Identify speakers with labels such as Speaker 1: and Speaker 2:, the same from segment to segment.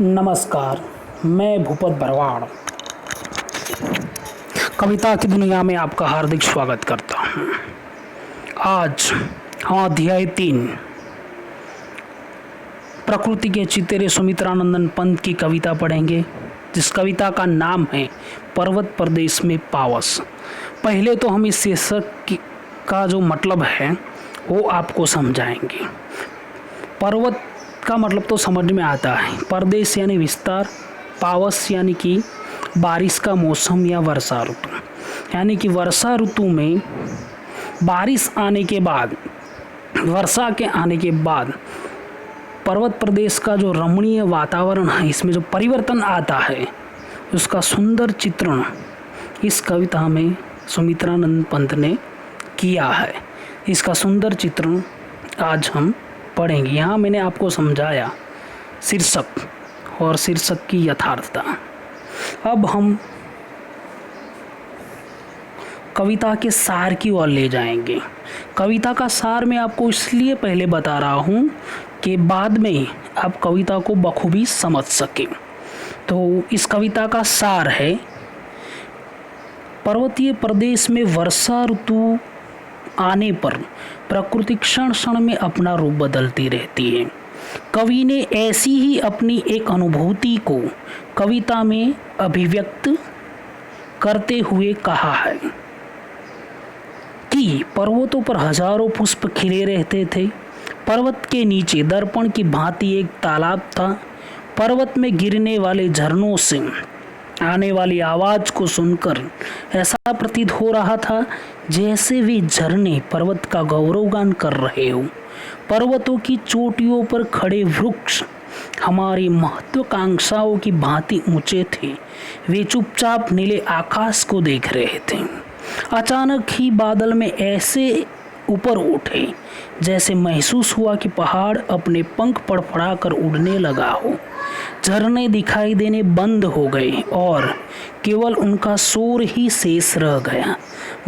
Speaker 1: नमस्कार। मैं भूपत भरवाड़ कविता की दुनिया में आपका हार्दिक स्वागत करता हूँ। आज हम अध्याय 3 प्रकृति के चितेरे सुमित्रानंदन पंत की कविता पढ़ेंगे, जिस कविता का नाम है पर्वत प्रदेश में पावस। पहले तो हम इस शीर्षक का जो मतलब है वो आपको समझाएंगे। पर्वत का मतलब तो समझ में आता है। प्रदेश यानी विस्तार, पावस यानी कि बारिश का मौसम या वर्षा ऋतु, यानी कि वर्षा ऋतु में बारिश आने के बाद, वर्षा के आने के बाद पर्वत प्रदेश का जो रमणीय वातावरण है, इसमें जो परिवर्तन आता है, उसका सुंदर चित्रण इस कविता में सुमित्रानंद पंत ने किया है। इसका सुंदर चित्रण आज हम पढ़ेंगे। यहाँ मैंने आपको समझाया शीर्षक और शीर्षक की यथार्थता। अब हम कविता के सार की ओर ले जाएंगे। कविता का सार मैं आपको इसलिए पहले बता रहा हूँ कि बाद में आप कविता को बखूबी समझ सकें। तो इस कविता का सार है, पर्वतीय प्रदेश में वर्षा ऋतु आने पर प्रकृति क्षण क्षण में अपना रूप बदलती रहती है। कवि ने ऐसी ही अपनी एक अनुभूति को कविता में अभिव्यक्त करते हुए कहा है कि पर्वतों पर हजारों पुष्प खिले रहते थे। पर्वत के नीचे दर्पण की भांति एक तालाब था। पर्वत में गिरने वाले झरनों से आने वाली आवाज को सुनकर ऐसा प्रतीत हो रहा था जैसे वे झरने पर्वत का गौरवगान कर रहे हो। पर्वतों की चोटियों पर खड़े वृक्ष हमारी महत्वाकांक्षाओं की भांति ऊंचे थे। वे चुपचाप नीले आकाश को देख रहे थे। अचानक ही बादल में ऐसे ऊपर उठे जैसे महसूस हुआ कि पहाड़ अपने पंख फड़फड़ाकर उड़ने लगा हो। झरने दिखाई देने बंद हो गए और केवल उनका शोर ही शेष रह गया।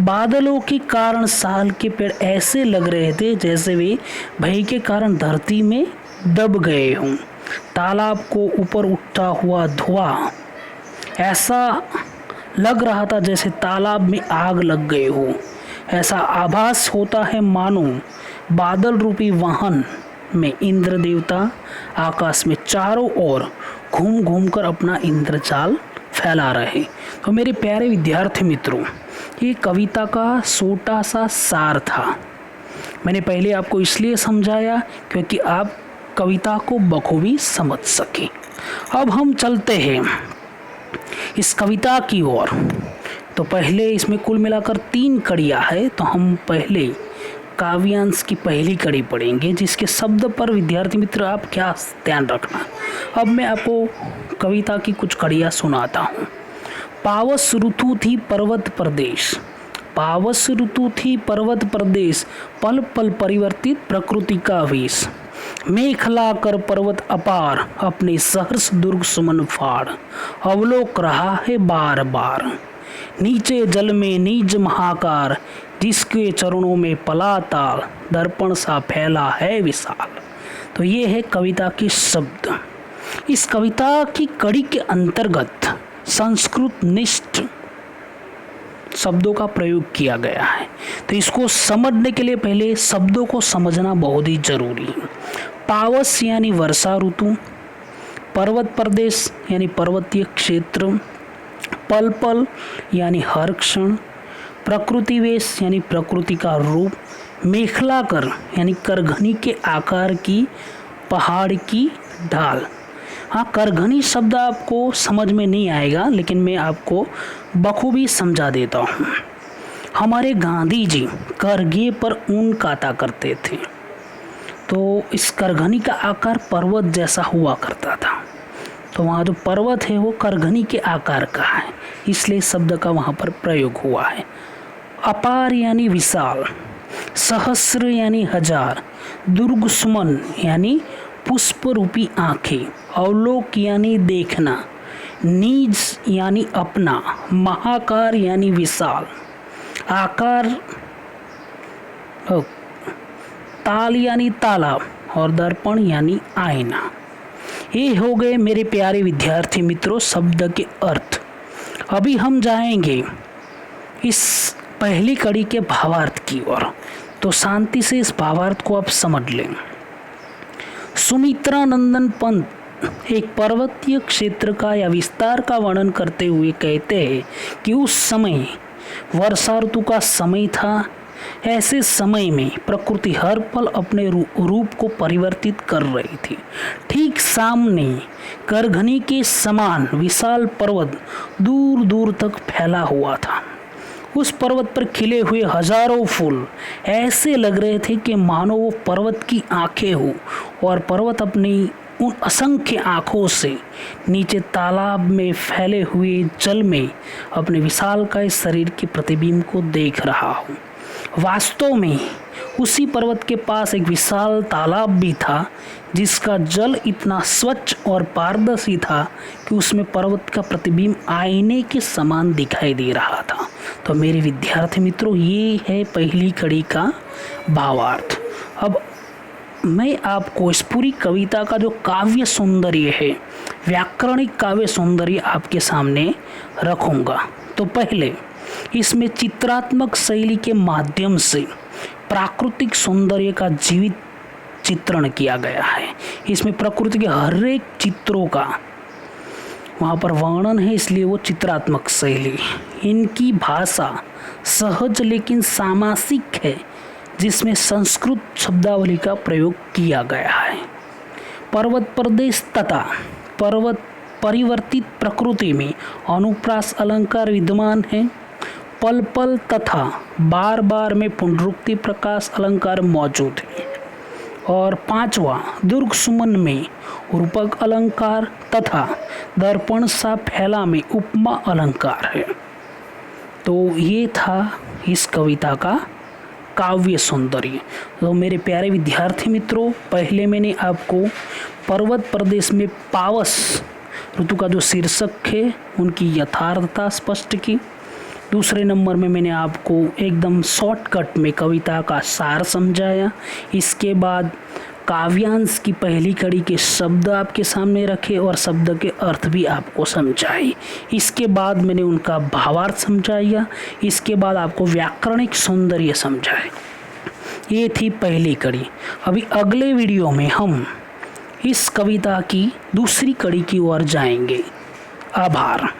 Speaker 1: बादलों के कारण साल के पेड़ ऐसे लग रहे थे जैसे वे भय के कारण धरती में दब गए हों। तालाब को ऊपर उठता हुआ धुआं ऐसा लग रहा था जैसे तालाब में आग लग गई हो। ऐसा आभास होता है मानो बादल रूपी वाहन में इंद्र देवता आकाश में चारों ओर घूम घूम कर अपना इंद्रजाल फैला रहे। तो मेरे प्यारे विद्यार्थी मित्रों, ये कविता का छोटा सा सार था। मैंने पहले आपको इसलिए समझाया क्योंकि आप कविता को बखूबी समझ सके। अब हम चलते हैं इस कविता की ओर। तो पहले इसमें कुल मिलाकर 3 कड़ियाँ है। तो हम पहले काव्यांश की पहली कड़ी पढ़ेंगे, जिसके शब्द पर विद्यार्थी मित्र आप क्या ध्यान रखना। अब मैं आपको कविता की कुछ कड़ियाँ सुनाता हूँ। पावस ऋतु थी पर्वत प्रदेश, पावस ऋतु थी पर्वत प्रदेश, पल पल परिवर्तित प्रकृति का वेश। मेखला कर पर्वत अपार, अपने सहर्ष दुर्ग सुमन फाड़, अवलोक रहा है बार बार। नीचे जल में नीज महाकार, जिसके चरणों में पला ताल, दर्पण सा फैला है विशाल। तो ये है कविता के शब्द। इस कविता की कड़ी के अंतर्गत संस्कृत निष्ठ शब्दों का प्रयोग किया गया है। तो इसको समझने के लिए पहले शब्दों को समझना बहुत ही जरूरी है। पावस यानी वर्षा ऋतु, पर्वत प्रदेश यानी पर्वतीय क्षेत्र, पल पल यानी हर क्षण, प्रकृति वेश यानी प्रकृति का रूप, मेखला कर यानी करघनी के आकार की पहाड़ की ढाल। हाँ, करघनी शब्द आपको समझ में नहीं आएगा, लेकिन मैं आपको बखूबी समझा देता हूँ। हमारे गांधी जी करघे पर ऊन काटा करते थे, तो इस करघनी का आकार पर्वत जैसा हुआ करता था। तो वहाँ जो पर्वत है वो करघनी के आकार का है, इसलिए शब्द का वहाँ पर प्रयोग हुआ है। अपार यानी विशाल, सहस्र यानी हजार, दुर्ग सुमन यानी पुष्प रूपी आंखें, अवलोक यानी देखना, नीज यानी अपना, महाकार यानी विशाल, आकार, ताल यानी तालाब और दर्पण यानी आईना। ये हो गए मेरे प्यारे विद्यार्थी मित्रों शब्द के अर्थ। अभी हम जाएंगे इस पहली कड़ी के भावार्थ की ओर, तो शांति से इस भावार्थ को आप समझ लें। सुमित्रानंदन पंत एक पर्वतीय क्षेत्र का या विस्तार का वर्णन करते हुए कहते हैं कि उस समय वर्षा ऋतु का समय था। ऐसे समय में प्रकृति हर पल अपने रूप को परिवर्तित कर रही थी। ठीक सामने करघनी के समान विशाल पर्वत दूर दूर तक फैला हुआ था। उस पर्वत पर खिले हुए हजारों फूल ऐसे लग रहे थे कि मानो वो पर्वत की आंखें हो, और पर्वत अपनी उन असंख्य आँखों से नीचे तालाब में फैले हुए जल में अपने विशालकाय शरीर के प्रतिबिंब को देख रहा हूँ। वास्तव में उसी पर्वत के पास एक विशाल तालाब भी था, जिसका जल इतना स्वच्छ और पारदर्शी था कि उसमें पर्वत का प्रतिबिंब आईने के समान दिखाई दे रहा था। तो मेरे विद्यार्थी मित्रों, ये है पहली कड़ी का भावार्थ। अब मैं आपको इस पूरी कविता का जो काव्य सौंदर्य है, व्याकरणिक काव्य सौंदर्य आपके सामने रखूंगा। तो पहले इसमें चित्रात्मक शैली के माध्यम से प्राकृतिक सौंदर्य का जीवित चित्रण किया गया है। इसमें प्रकृति के हर एक चित्रों का वहाँ पर वर्णन है, इसलिए वो चित्रात्मक शैली। इनकी भाषा सहज लेकिन सामासिक है, जिसमें संस्कृत शब्दावली का प्रयोग किया गया है। पर्वत प्रदेश तथा पर्वत परिवर्तित प्रकृति में अनुप्रास अलंकार विद्यमान है। पल पल तथा बार बार में पुनरुक्ति प्रकाश अलंकार मौजूद है। और पांचवा दुर्ग सुमन में रूपक अलंकार तथा दर्पण सा फैला में उपमा अलंकार है। तो ये था इस कविता का काव्य सौंदर्य। तो मेरे प्यारे विद्यार्थी मित्रों, पहले मैंने आपको पर्वत प्रदेश में पावस ऋतु का जो शीर्षक है उनकी यथार्थता स्पष्ट की। दूसरे नंबर में मैंने आपको एकदम शॉर्टकट में कविता का सार समझाया। इसके बाद काव्यांश की पहली कड़ी के शब्द आपके सामने रखे और शब्द के अर्थ भी आपको समझाए। इसके बाद मैंने उनका भावार्थ समझाया। इसके बाद आपको व्याकरणिक सौंदर्य समझाए। ये थी पहली कड़ी। अभी अगले वीडियो में हम इस कविता की दूसरी कड़ी की ओर जाएंगे। आभार।